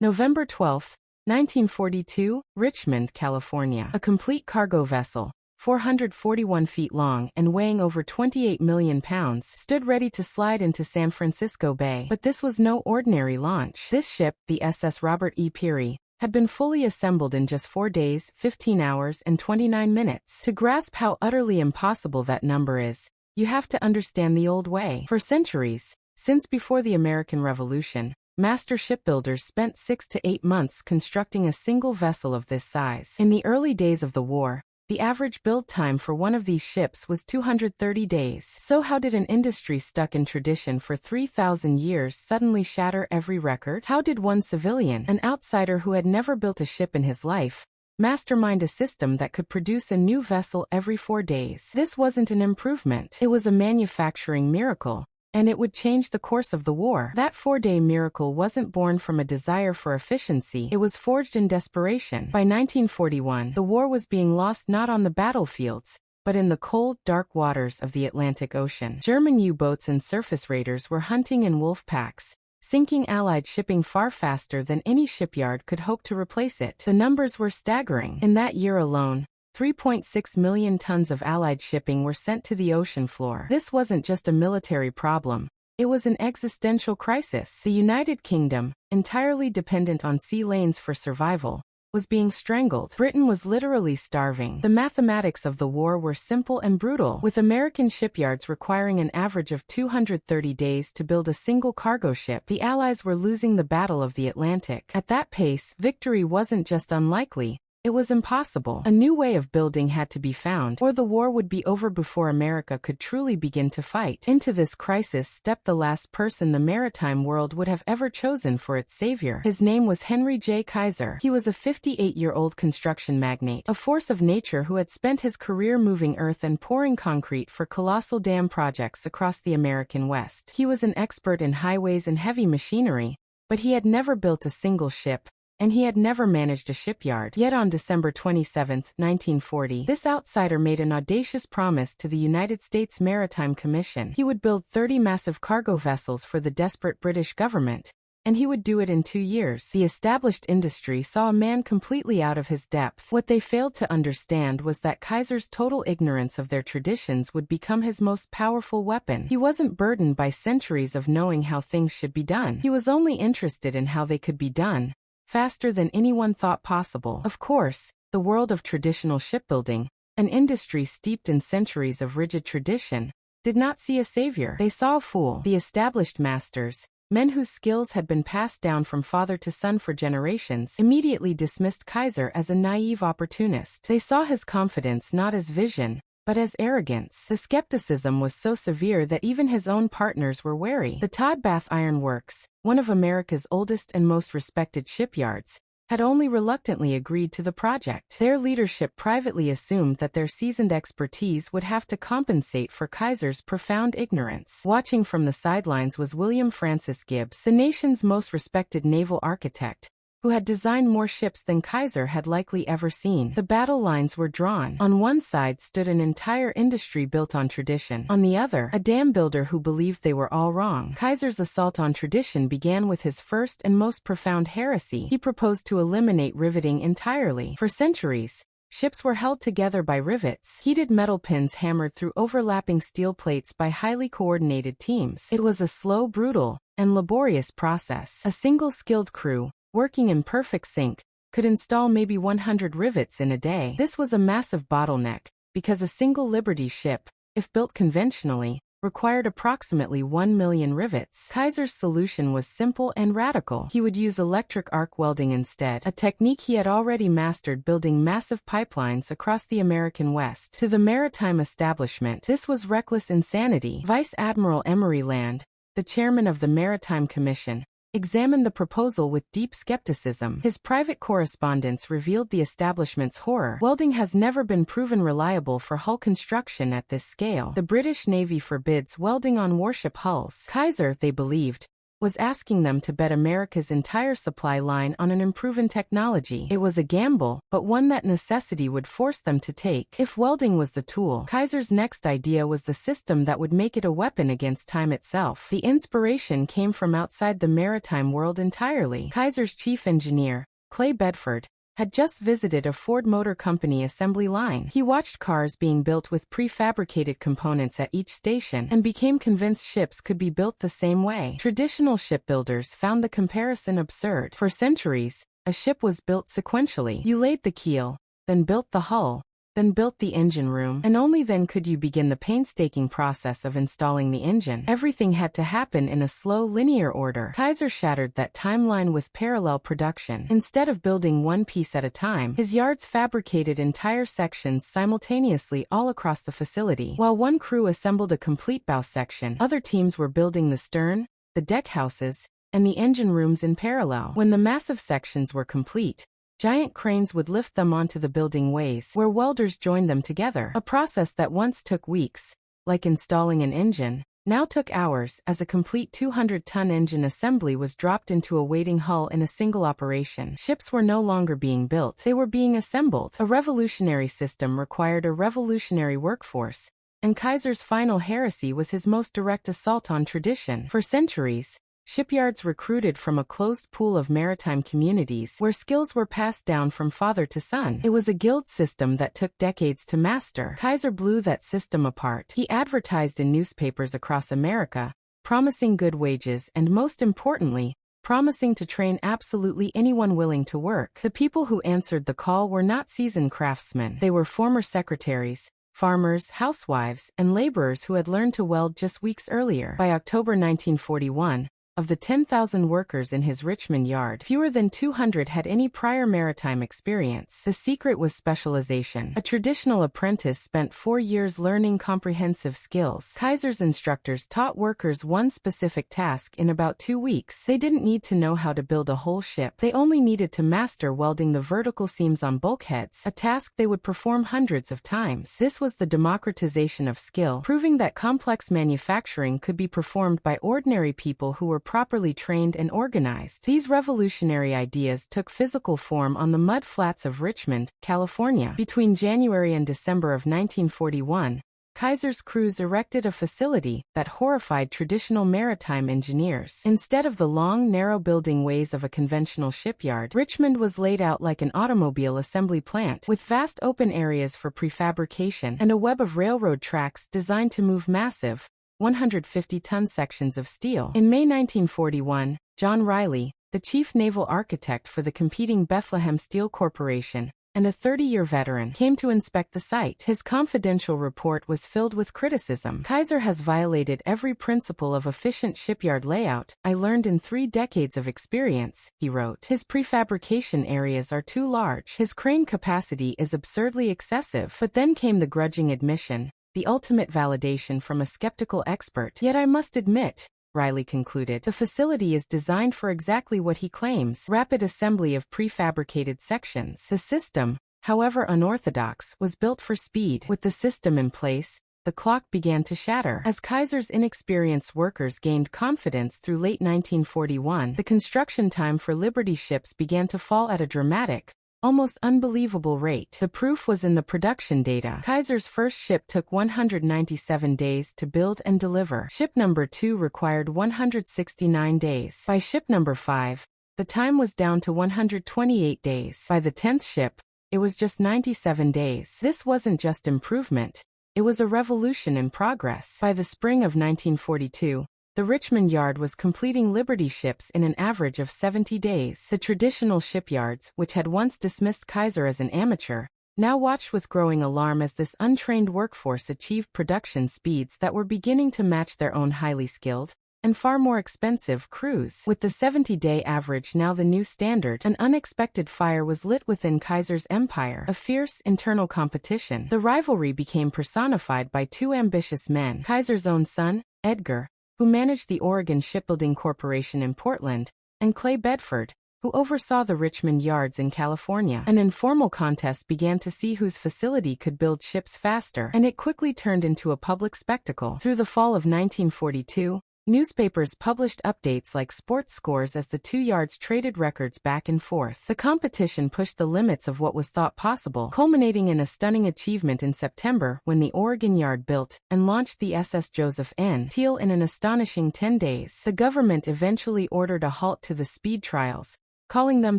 November 12, 1942, Richmond, California. A complete cargo vessel, 441 feet long and weighing over 28 million pounds, stood ready to slide into San Francisco Bay. But this was no ordinary launch. This ship, the SS Robert E. Peary, had been fully assembled in just 4 days, 15 hours, and 29 minutes. To grasp how utterly impossible that number is, you have to understand the old way. For centuries, since before the American Revolution, master shipbuilders spent 6 to 8 months constructing a single vessel of this size. In the early days of the war, the average build time for one of these ships was 230 days. So how did an industry stuck in tradition for 3,000 years suddenly shatter every record? How did one civilian, an outsider who had never built a ship in his life, mastermind a system that could produce a new vessel every 4 days? This wasn't an improvement. It was a manufacturing miracle, and it would change the course of the war. That 4-day miracle wasn't born from a desire for efficiency, it was forged in desperation. By 1941, the war was being lost not on the battlefields, but in the cold, dark waters of the Atlantic Ocean. German U-boats and surface raiders were hunting in wolf packs, sinking Allied shipping far faster than any shipyard could hope to replace it. The numbers were staggering. In that year alone, 3.6 million tons of Allied shipping were sent to the ocean floor. This wasn't just a military problem, it was an existential crisis. The United Kingdom, entirely dependent on sea lanes for survival, was being strangled. Britain was literally starving. The mathematics of the war were simple and brutal, with American shipyards requiring an average of 230 days to build a single cargo ship. The Allies were losing the Battle of the Atlantic. At that pace, victory wasn't just unlikely, it was impossible. A new way of building had to be found, or the war would be over before America could truly begin to fight. Into this crisis stepped the last person the maritime world would have ever chosen for its savior. His name was Henry J. Kaiser. He was a 58-year-old construction magnate, a force of nature who had spent his career moving earth and pouring concrete for colossal dam projects across the American West. He was an expert in highways and heavy machinery, but he had never built a single ship, and he had never managed a shipyard. Yet on December 27, 1940, this outsider made an audacious promise to the United States Maritime Commission. He would build 30 massive cargo vessels for the desperate British government, and he would do it in 2 years. The established industry saw a man completely out of his depth. What they failed to understand was that Kaiser's total ignorance of their traditions would become his most powerful weapon. He wasn't burdened by centuries of knowing how things should be done. He was only interested in how they could be done, faster than anyone thought possible. Of course, the world of traditional shipbuilding, an industry steeped in centuries of rigid tradition, did not see a savior. They saw a fool. The established masters, men whose skills had been passed down from father to son for generations, immediately dismissed Kaiser as a naive opportunist. They saw his confidence not as vision, but as arrogance. The skepticism was so severe that even his own partners were wary. The Todd Bath Iron Works, one of America's oldest and most respected shipyards, had only reluctantly agreed to the project. Their leadership privately assumed that their seasoned expertise would have to compensate for Kaiser's profound ignorance. Watching from the sidelines was William Francis Gibbs, the nation's most respected naval architect, who had designed more ships than Kaiser had likely ever seen. The battle lines were drawn. On one side stood an entire industry built on tradition. On the other, a dam builder who believed they were all wrong. Kaiser's assault on tradition began with his first and most profound heresy. He proposed to eliminate riveting entirely. For centuries, ships were held together by rivets, heated metal pins hammered through overlapping steel plates by highly coordinated teams. It was a slow, brutal, and laborious process. A single skilled crew, working in perfect sync, could install maybe 100 rivets in a day. This was a massive bottleneck, because a single Liberty ship, if built conventionally, required approximately 1 million rivets. Kaiser's solution was simple and radical. He would use electric arc welding instead, a technique he had already mastered building massive pipelines across the American West. To the maritime establishment, this was reckless insanity. Vice Admiral Emery Land, the chairman of the Maritime Commission, examined the proposal with deep skepticism. His private correspondence revealed the establishment's horror. Welding has never been proven reliable for hull construction at this scale. The British Navy forbids welding on warship hulls. Kaiser, they believed, was asking them to bet America's entire supply line on an unproven technology. It was a gamble, but one that necessity would force them to take. If welding was the tool, Kaiser's next idea was the system that would make it a weapon against time itself. The inspiration came from outside the maritime world entirely. Kaiser's chief engineer, Clay Bedford, had just visited a Ford Motor Company assembly line. He watched cars being built with prefabricated components at each station and became convinced ships could be built the same way. Traditional shipbuilders found the comparison absurd. For centuries, a ship was built sequentially. You laid the keel, then built the hull, then built the engine room, and only then could you begin the painstaking process of installing the engine. Everything had to happen in a slow, linear order. Kaiser shattered that timeline with parallel production. Instead of building one piece at a time, his yards fabricated entire sections simultaneously all across the facility. While one crew assembled a complete bow section, other teams were building the stern, the deck houses, and the engine rooms in parallel. When the massive sections were complete, giant cranes would lift them onto the building ways, where welders joined them together. A process that once took weeks, like installing an engine, now took hours, as a complete 200-ton engine assembly was dropped into a waiting hull in a single operation. Ships were no longer being built, they were being assembled. A revolutionary system required a revolutionary workforce, and Kaiser's final heresy was his most direct assault on tradition. For centuries, shipyards recruited from a closed pool of maritime communities where skills were passed down from father to son. It was a guild system that took decades to master. Kaiser blew that system apart. He advertised in newspapers across America, promising good wages and, most importantly, promising to train absolutely anyone willing to work. The people who answered the call were not seasoned craftsmen. They were former secretaries, farmers, housewives, and laborers who had learned to weld just weeks earlier. By October 1941, of the 10,000 workers in his Richmond yard, fewer than 200 had any prior maritime experience. The secret was specialization. A traditional apprentice spent 4 years learning comprehensive skills. Kaiser's instructors taught workers one specific task in about 2 weeks. They didn't need to know how to build a whole ship. They only needed to master welding the vertical seams on bulkheads, a task they would perform hundreds of times. This was the democratization of skill, proving that complex manufacturing could be performed by ordinary people who were properly trained and organized. These revolutionary ideas took physical form on the mud flats of Richmond, California. Between January and December of 1941, Kaiser's crews erected a facility that horrified traditional maritime engineers. Instead of the long, narrow building ways of a conventional shipyard, Richmond was laid out like an automobile assembly plant, with vast open areas for prefabrication and a web of railroad tracks designed to move massive, 150-ton sections of steel. In May 1941, John Riley, the chief naval architect for the competing Bethlehem Steel Corporation, and a 30-year veteran, came to inspect the site. His confidential report was filled with criticism. "Kaiser has violated every principle of efficient shipyard layout I learned in 3 decades of experience," he wrote. "His prefabrication areas are too large. His crane capacity is absurdly excessive." But then came the grudging admission, the ultimate validation from a skeptical expert. "Yet I must admit," Riley concluded, "the facility is designed for exactly what he claims: rapid assembly of prefabricated sections." The system, however unorthodox, was built for speed. With the system in place, the clock began to shatter. As Kaiser's inexperienced workers gained confidence through late 1941, the construction time for Liberty ships began to fall at a dramatic, almost unbelievable rate. The proof was in the production data. Kaiser's first ship took 197 days to build and deliver. Ship number 2 required 169 days. By ship number 5, the time was down to 128 days. By the 10th ship, it was just 97 days. This wasn't just improvement, it was a revolution in progress. By the spring of 1942, the Richmond yard was completing Liberty ships in an average of 70 days. The traditional shipyards, which had once dismissed Kaiser as an amateur, now watched with growing alarm as this untrained workforce achieved production speeds that were beginning to match their own highly skilled and far more expensive crews. With the 70-day average now the new standard, an unexpected fire was lit within Kaiser's empire, a fierce internal competition. The rivalry became personified by 2 ambitious men: Kaiser's own son, Edgar, who managed the Oregon Shipbuilding Corporation in Portland, and Clay Bedford, who oversaw the Richmond yards in California. An informal contest began to see whose facility could build ships faster, and it quickly turned into a public spectacle. Through the fall of 1942, Newspapers published updates like sports scores as the two yards traded records back and forth. The competition pushed the limits of what was thought possible, culminating in a stunning achievement in September when the Oregon Yard built and launched the SS Joseph N. Teal in an astonishing 10 days. The government eventually ordered a halt to the speed trials, calling them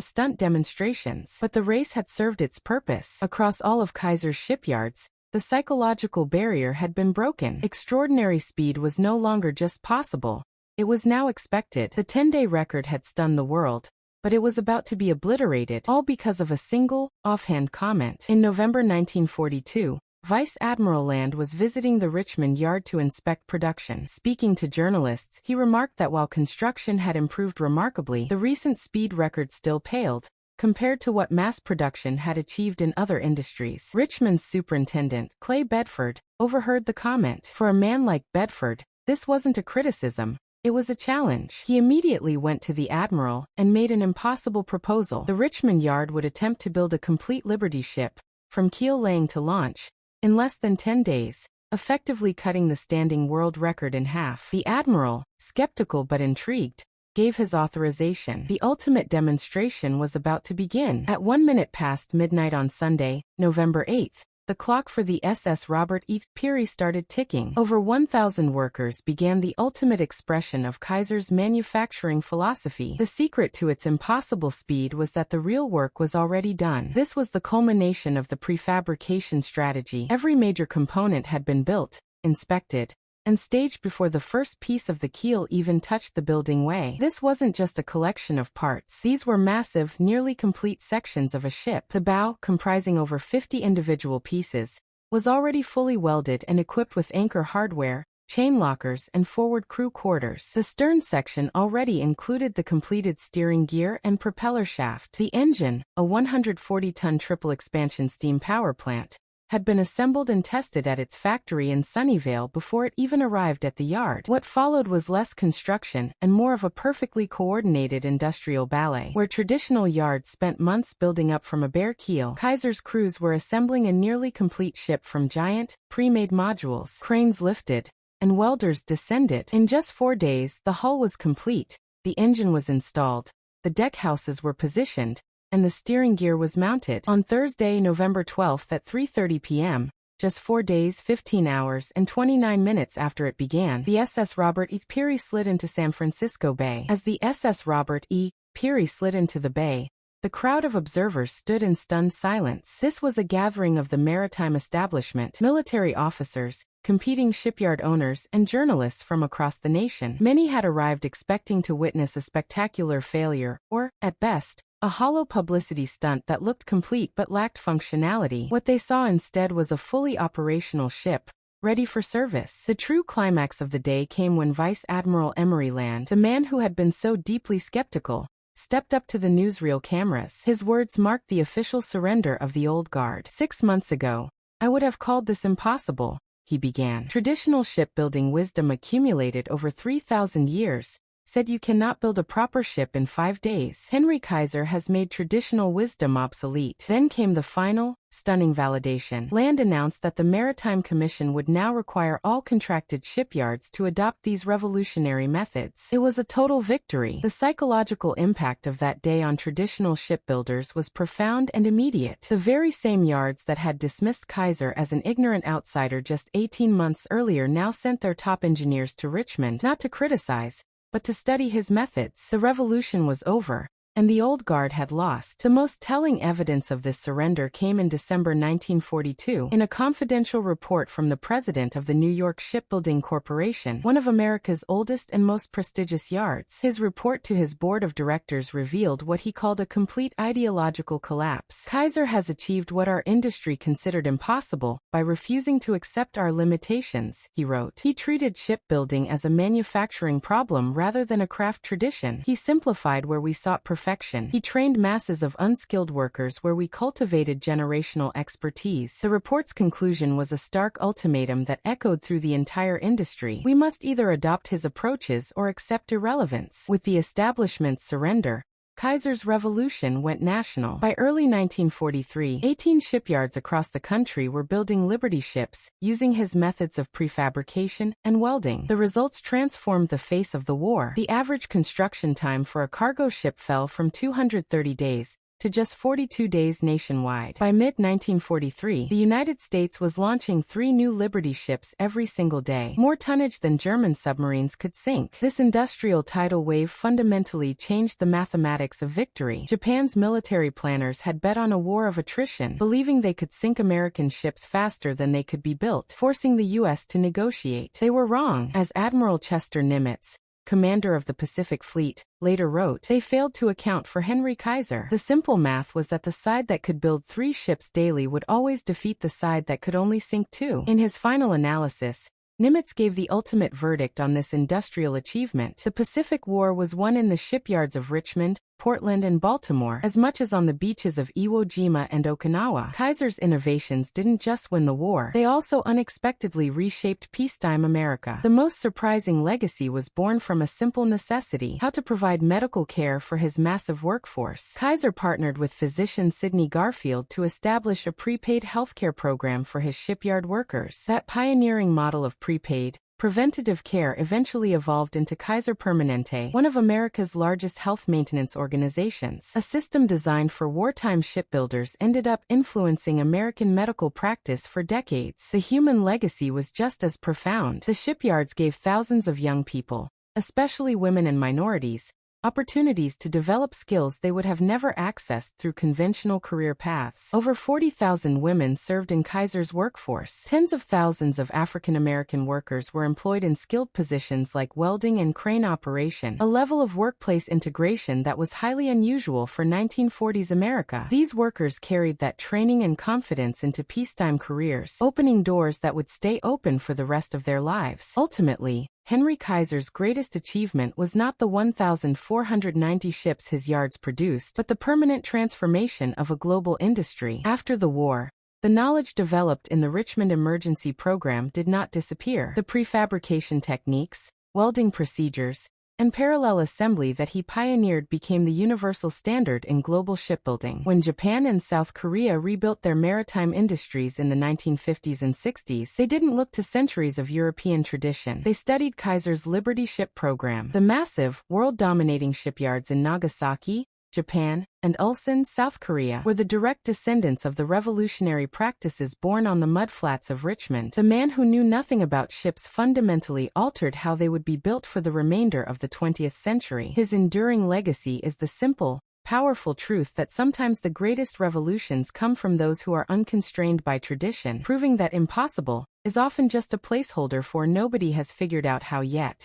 stunt demonstrations. But the race had served its purpose. Across all of Kaiser's shipyards, the psychological barrier had been broken. Extraordinary speed was no longer just possible. It was now expected. The 10-day record had stunned the world, but it was about to be obliterated, all because of a single, offhand comment. In November 1942, Vice Admiral Land was visiting the Richmond Yard to inspect production. Speaking to journalists, he remarked that while construction had improved remarkably, the recent speed record still paled compared to what mass production had achieved in other industries. Richmond's superintendent, Clay Bedford, overheard the comment. For a man like Bedford, this wasn't a criticism. It was a challenge. He immediately went to the admiral and made an impossible proposal. The Richmond Yard would attempt to build a complete Liberty ship, from keel laying to launch, in less than 10 days, effectively cutting the standing world record in half. The admiral, skeptical but intrigued, gave his authorization. The ultimate demonstration was about to begin. At 1 minute past midnight on Sunday, November 8th, the clock for the SS Robert E. Peary started ticking. Over 1,000 workers began the ultimate expression of Kaiser's manufacturing philosophy. The secret to its impossible speed was that the real work was already done. This was the culmination of the prefabrication strategy. Every major component had been built, inspected, and staged before the first piece of the keel even touched the building way. This wasn't just a collection of parts. These were massive, nearly complete sections of a ship. The bow, comprising over 50 individual pieces, was already fully welded and equipped with anchor hardware, chain lockers, and forward crew quarters. The stern section already included the completed steering gear and propeller shaft. The engine, a 140-ton triple expansion steam power plant, had been assembled and tested at its factory in Sunnyvale before it even arrived at the yard. What followed was less construction and more of a perfectly coordinated industrial ballet. Where traditional yards spent months building up from a bare keel, Kaiser's crews were assembling a nearly complete ship from giant, pre-made modules. Cranes lifted, and welders descended. In just 4 days, the hull was complete, the engine was installed, the deck houses were positioned, and the steering gear was mounted. On Thursday, November 12th at 3:30 p.m., just 4 days, 15 hours, and 29 minutes after it began, the SS Robert E. Peary slid into San Francisco Bay. As the SS Robert E. Peary slid into the bay, the crowd of observers stood in stunned silence. This was a gathering of the maritime establishment, military officers, competing shipyard owners, and journalists from across the nation. Many had arrived expecting to witness a spectacular failure, or, at best, a hollow publicity stunt that looked complete but lacked functionality. What they saw instead was a fully operational ship, ready for service. The true climax of the day came when Vice Admiral Emory Land, the man who had been so deeply skeptical, stepped up to the newsreel cameras. His words marked the official surrender of the old guard. 6 months ago, I would have called this impossible, he began. Traditional shipbuilding wisdom accumulated over 3,000 years said you cannot build a proper ship in 5 days. Henry Kaiser has made traditional wisdom obsolete. Then came the final, stunning validation. Land announced that the Maritime Commission would now require all contracted shipyards to adopt these revolutionary methods. It was a total victory. The psychological impact of that day on traditional shipbuilders was profound and immediate. The very same yards that had dismissed Kaiser as an ignorant outsider just 18 months earlier now sent their top engineers to Richmond, not to criticize, but to study his methods. The revolution was over, and the old guard had lost. The most telling evidence of this surrender came in December 1942, in a confidential report from the president of the New York Shipbuilding Corporation, one of America's oldest and most prestigious yards. His report to his board of directors revealed what he called a complete ideological collapse. Kaiser has achieved what our industry considered impossible by refusing to accept our limitations, he wrote. He treated shipbuilding as a manufacturing problem rather than a craft tradition. He simplified where we sought perfection. He trained masses of unskilled workers where we cultivated generational expertise. The report's conclusion was a stark ultimatum that echoed through the entire industry. We must either adopt his approaches or accept irrelevance. With the establishment's surrender, Kaiser's revolution went national. By early 1943, 18 shipyards across the country were building Liberty ships, using his methods of prefabrication and welding. The results transformed the face of the war. The average construction time for a cargo ship fell from 230 days to just 42 days nationwide. By mid-1943, the United States was launching 3 new Liberty ships every single day, more tonnage than German submarines could sink. This industrial tidal wave fundamentally changed the mathematics of victory. Japan's military planners had bet on a war of attrition, believing they could sink American ships faster than they could be built, forcing the U.S. to negotiate. They were wrong. As Admiral Chester Nimitz, commander of the Pacific Fleet, later wrote, they failed to account for Henry Kaiser. The simple math was that the side that could build 3 ships daily would always defeat the side that could only sink 2. In his final analysis, Nimitz gave the ultimate verdict on this industrial achievement. The Pacific War was won in the shipyards of Richmond, Portland, and Baltimore, as much as on the beaches of Iwo Jima and Okinawa. Kaiser's innovations didn't just win the war, they also unexpectedly reshaped peacetime America. The most surprising legacy was born from a simple necessity: how to provide medical care for his massive workforce. Kaiser partnered with physician Sidney Garfield to establish a prepaid healthcare program for his shipyard workers. That pioneering model of prepaid, preventative care eventually evolved into Kaiser Permanente, one of America's largest health maintenance organizations. A system designed for wartime shipbuilders ended up influencing American medical practice for decades. The human legacy was just as profound. The shipyards gave thousands of young people, especially women and minorities, opportunities to develop skills they would have never accessed through conventional career paths. Over 40,000 women served in Kaiser's workforce. Tens of thousands of African American workers were employed in skilled positions like welding and crane operation, a level of workplace integration that was highly unusual for 1940s America. These workers carried that training and confidence into peacetime careers, opening doors that would stay open for the rest of their lives. Ultimately, Henry Kaiser's greatest achievement was not the 1,490 ships his yards produced, but the permanent transformation of a global industry. After the war, the knowledge developed in the Richmond Emergency Program did not disappear. The prefabrication techniques, welding procedures, and parallel assembly that he pioneered became the universal standard in global shipbuilding. When Japan and South Korea rebuilt their maritime industries in the 1950s and 60s, they didn't look to centuries of European tradition. They studied Kaiser's Liberty ship program. The massive, world-dominating shipyards in Nagasaki, Japan, and Ulsan, South Korea, were the direct descendants of the revolutionary practices born on the mudflats of Richmond. The man who knew nothing about ships fundamentally altered how they would be built for the remainder of the 20th century. His enduring legacy is the simple, powerful truth that sometimes the greatest revolutions come from those who are unconstrained by tradition, proving that impossible is often just a placeholder for nobody has figured out how yet.